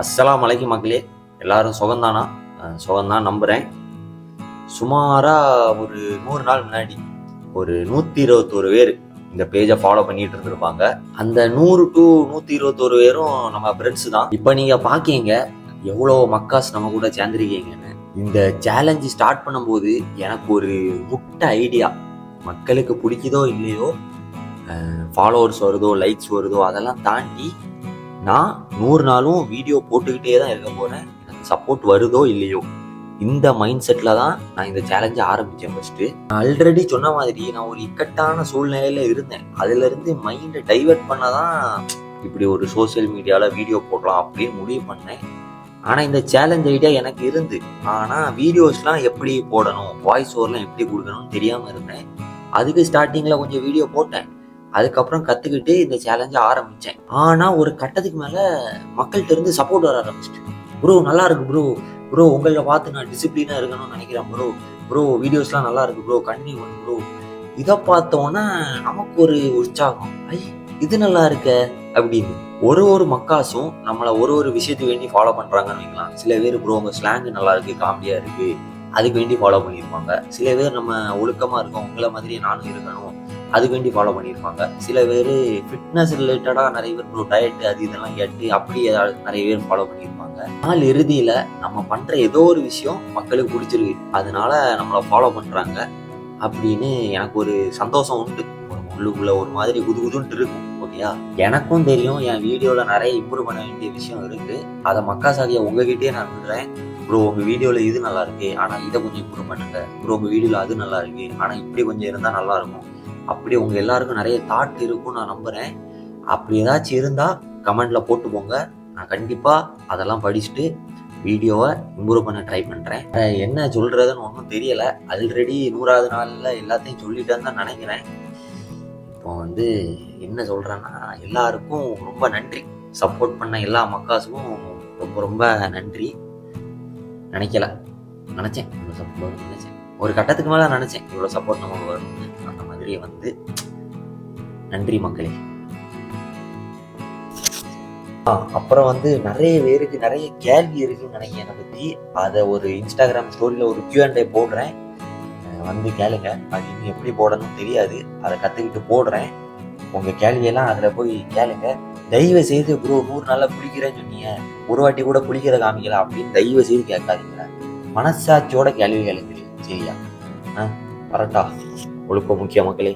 அஸ்ஸலாமு அலைக்கும் மக்களே, எல்லாரும் சுகம்தானா? சுகம்தான் நம்புகிறேன். சுமாராக ஒரு 100 நாள் முன்னாடி ஒரு 121 பேர் இந்த பேஜை ஃபாலோ பண்ணிட்டு இருந்திருப்பாங்க. அந்த 100 to 121 பேரும் நம்ம ஃப்ரெண்ட்ஸ் தான். இப்போ நீங்கள் பார்க்கீங்க எவ்வளோ மக்காஸ் நம்ம கூட சேர்ந்துருக்கீங்கன்னு. இந்த சேலஞ்சு ஸ்டார்ட் பண்ணும்போது எனக்கு ஒரு முட்டை ஐடியா. மக்களுக்கு பிடிக்குதோ இல்லையோ, ஃபாலோவர்ஸ் வருதோ லைக்ஸ் வருதோ அதெல்லாம் தாண்டி நான் 100 நாளும் வீடியோ போட்டுக்கிட்டே தான் இருக்க போகிறேன். எனக்கு சப்போர்ட் வருதோ இல்லையோ, இந்த மைண்ட் செட்டில் தான் நான் இந்த சேலஞ்சை ஆரம்பித்தேன். ஃபஸ்ட்டு நான் ஆல்ரெடி சொன்ன மாதிரி நான் ஒரு இக்கட்டான சூழ்நிலையில் இருந்தேன். அதுலேருந்து மைண்டை டைவெர்ட் பண்ண தான் இப்படி ஒரு சோசியல் மீடியாவில் வீடியோ போடலாம் அப்படின்னு முடிவு பண்ணேன். ஆனால் இந்த சேலஞ்ச் ஐடியா எனக்கு இருந்து, ஆனால் வீடியோஸ்லாம் எப்படி போடணும், வாய்ஸ் ஓவர்லாம் எப்படி கொடுக்கணும்னு தெரியாமல் இருந்தேன். அதுக்கு ஸ்டார்டிங்கில் கொஞ்சம் வீடியோ போட்டேன். அதுக்கப்புறம் கற்றுக்கிட்டு இந்த சேலஞ்சை ஆரம்பித்தேன். ஆனால் ஒரு கட்டத்துக்கு மேலே மக்கள்கிட்ட இருந்து சப்போர்ட் வர ஆரம்பிச்சிட்டு, ப்ரோ நல்லா இருக்கு ப்ரோ உங்களை பார்த்து நான் டிசிப்ளினாக இருக்கணும்னு நினைக்கிறேன் ப்ரோ வீடியோஸ்லாம் நல்லா இருக்கு ப்ரோ, கண்டினியூ பண்ணு ப்ரோ. இதை பார்த்தோன்னா நமக்கு ஒரு உற்சாகம், இது நல்லா இருக்க அப்படின்னு. ஒரு மக்காசும் நம்மளை ஒரு விஷயத்துக்கு வேண்டி ஃபாலோ பண்ணுறாங்கன்னு வைக்கலாம். சில பேர் ப்ரோ உங்கள் ஸ்லாங் நல்லா இருக்கு, காமெடியாக இருக்கு, அதுக்கு வேண்டி ஃபாலோ பண்ணியிருப்பாங்க. சில பேர் நம்ம ஒழுக்கமாக இருக்கோம், உங்களை மாதிரி நானும் இருக்கணும், அதுக்கு வேண்டி ஃபாலோ பண்ணியிருப்பாங்க. சில பேர் ஃபிட்னஸ் ரிலேட்டடாக நிறைய பேர் ப்ரோ டயட்டு அது இதெல்லாம் கேட்டு அப்படி ஏதாவது நிறைய பேர் ஃபாலோ பண்ணியிருப்பாங்க. நாள் இறுதியில் நம்ம பண்ணுற ஏதோ ஒரு விஷயம் மக்களுக்கு பிடிச்சிருக்கு, அதனால நம்மளை ஃபாலோ பண்ணுறாங்க அப்படின்னு எனக்கு ஒரு சந்தோஷம் உண்டு. உள்ளுக்குள்ள ஒரு மாதிரி குதுகுதுன்ட்டு இருக்கும். ஓகேயா, எனக்கும் தெரியும் என் வீடியோவில் நிறைய இம்ப்ரூவ் பண்ண வேண்டிய விஷயம் இருக்குது. அதை மக்காசாதியை உங்ககிட்டே நான் விடுறேன். ப்ரோ உங்கள் வீடியோவில் இது நல்லா இருக்கு, ஆனால் இதை கொஞ்சம் இம்ப்ரூவ் பண்ணுங்க. ப்ரோ உங்கள் வீடியோவில் அது நல்லா இருக்கு, ஆனால் இப்படி கொஞ்சம் இருந்தால் நல்லா இருக்கும். அப்படி உங்கள் எல்லாருக்கும் நிறைய தாட் இருக்கும்னு நான் நம்புகிறேன். அப்படி ஏதாச்சும் இருந்தால் கமெண்டில் போட்டு போங்க. நான் கண்டிப்பாக அதெல்லாம் படிச்சுட்டு வீடியோவை இம்ப்ரூவ் பண்ண ட்ரை பண்ணுறேன். என்ன சொல்கிறதுன்னு ஒன்றும் தெரியலை. ஆல்ரெடி 100வது நாளில் எல்லாத்தையும் சொல்லிட்டேன்னு தான் நினைக்கிறேன். இப்போ என்ன சொல்கிறேன்னா, எல்லாருக்கும் ரொம்ப நன்றி. சப்போர்ட் பண்ண எல்லா மக்காஸுக்கும் ரொம்ப நன்றி. நினச்சேன் இவ்வளோ சப்போர்ட் நினச்சேன். ஒரு கட்டத்துக்கு மேலே நினச்சேன் இவ்வளோ சப்போர்ட் நமக்கு வரும்னு. அந்த மாதிரி நன்றி மக்களே. அப்புறம் நிறைய பேருக்கு நிறைய கேள்வி இருக்குன்னு நினைக்கிறேன் என்னை பற்றி. அதை ஒரு இன்ஸ்டாகிராம் ஸ்டோரியில் ஒரு Q&A போடுறேன், கேளுங்க. அது இன்னும் எப்படி போடணும்னு தெரியாது, அதை கற்றுக்கிட்டு போடுறேன். உங்கள் கேள்வியெல்லாம் அதில் போய் கேளுங்க. தயவு செய்து ப்ரோ 100 நாளில் குளிக்கிறேன்னு சொன்னீங்க, ஒரு வாட்டி கூட குளிக்கிற காமிக்கல அப்படின்னு தயவு செய்து கேட்காதீங்க. மனசாட்சியோட கேள்வி கேளுங்க, சரியா? வரட்டா? ஒழுக்கம் முக்கிய மக்களே.